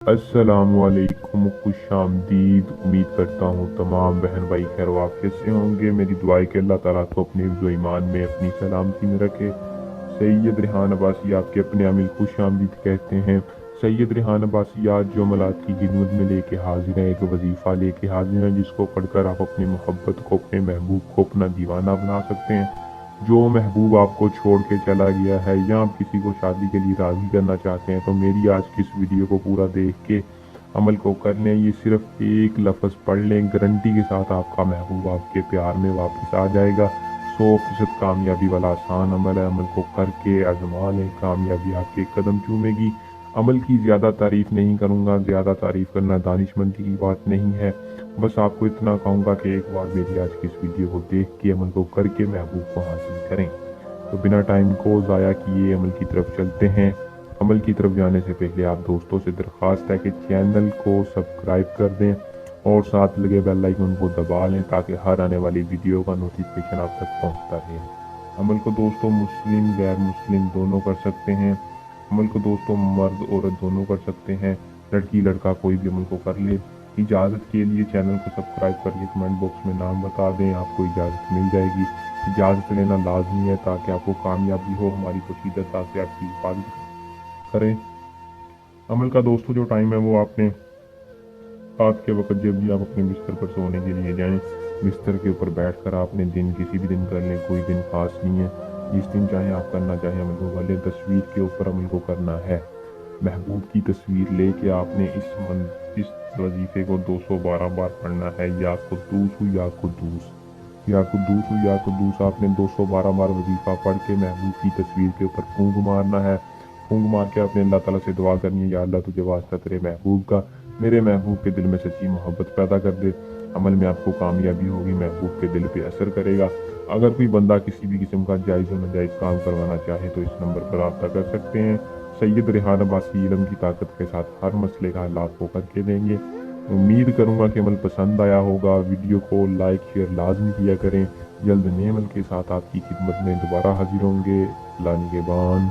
अस्सलामुअलैकुम, खुश आमदीद। उम्मीद करता हूँ तमाम बहन भाई खैर वाफियत से होंगे। मेरी दुआ है कि अल्लाह ताला को अपने हिफ्ज़ व ईमान में अपनी सलामती में रखे। सैयद रेहान अब्बासी आपके अपने अमील खुश आमदीद कहते हैं। सैयद रेहान अब्बासी आज जो मलात की खिदमत में लेके हाजिर हैं, एक वजीफ़ा लेके हाजिर हैं जिसको पढ़कर आप अपनी मोहब्बत को, अपने महबूब को अपना दीवाना बना सकते हैं। जो महबूब आपको छोड़ के चला गया है या आप किसी को शादी के लिए राज़ी करना चाहते हैं तो मेरी आज की इस वीडियो को पूरा देख के अमल को कर लें। ये सिर्फ एक लफ्ज़ पढ़ लें, गारंटी के साथ आपका महबूब आपके प्यार में वापस आ जाएगा। 100% कामयाबी वाला आसान अमल है। अमल को करके आजमा लें, कामयाबी आपके कदम चूमेगी। अमल की ज़्यादा तारीफ़ नहीं करूँगा, ज़्यादा तारीफ़ करना दानिशमंदी की बात नहीं है। बस आपको इतना कहूँगा कि एक बार मेरी आज की इस वीडियो को देख के अमल को करके महबूब को हासिल करें। तो बिना टाइम को ज़ाया किए अमल की तरफ चलते हैं। अमल की तरफ जाने से पहले आप दोस्तों से दरख्वास्त है कि चैनल को सब्सक्राइब कर दें और साथ लगे बेल आइकन को दबा लें ताकि हर आने वाली वीडियो का नोटिफिकेशन आप तक पहुंचता रहे। अमल को दोस्तों मुस्लिम गैर मुस्लिम दोनों कर सकते हैं। अमल को दोस्तों मर्द औरत दोनों कर सकते हैं। लड़की लड़का कोई भी अमल को कर ले। इजाज़त के लिए चैनल को सब्सक्राइब करके कमेंट बॉक्स में नाम बता दें, आपको इजाज़त मिल जाएगी। इजाज़त लेना लाजमी है ताकि आपको कामयाबी हो। हमारी पोशीदा से आपकी हिफाजत करें। अमल का दोस्तों जो टाइम है वो आपने रात के वक्त जब भी आप अपने बिस्तर पर सोने के लिए जाएं, बिस्तर के ऊपर बैठकर आपने दिन किसी भी दिन कर लें, कोई दिन खास नहीं है। जिस दिन चाहे आप करना चाहें अमल को कर लें। तस्वीर के ऊपर अमल को करना है। महबूब की तस्वीर लेके आपने इस वजीफे को 212 बार पढ़ना है। या कुद्दूस या कुद्दूस या कुद्दूस या कुद्दूस आपने 212 बार वजीफा पढ़ के महबूब की तस्वीर के ऊपर फूंक मारना है। फूंक मार के आपने अल्लाह ताला से दुआ करनी है, या अल्लाह तुझे वास्ता तेरे महबूब का, मेरे महबूब के दिल में सच्ची मोहब्बत पैदा कर दे। अमल में आपको कामयाबी होगी, महबूब के दिल पे असर करेगा। अगर कोई बंदा किसी भी किस्म का जायज़ और नाजायज़ काम करवाना चाहे तो इस नंबर पर रब्ता कर सकते हैं। सैयद रेहान अब्बासी इल्म की ताकत के साथ हर मसले का हल आपको करके देंगे। उम्मीद करूँगा कि अमल पसंद आया होगा। वीडियो को लाइक शेयर लाजमी किया करें। जल्द नए अमल के साथ आपकी खिदमत में दोबारा हाजिर होंगे। अल्लाह निगहबान।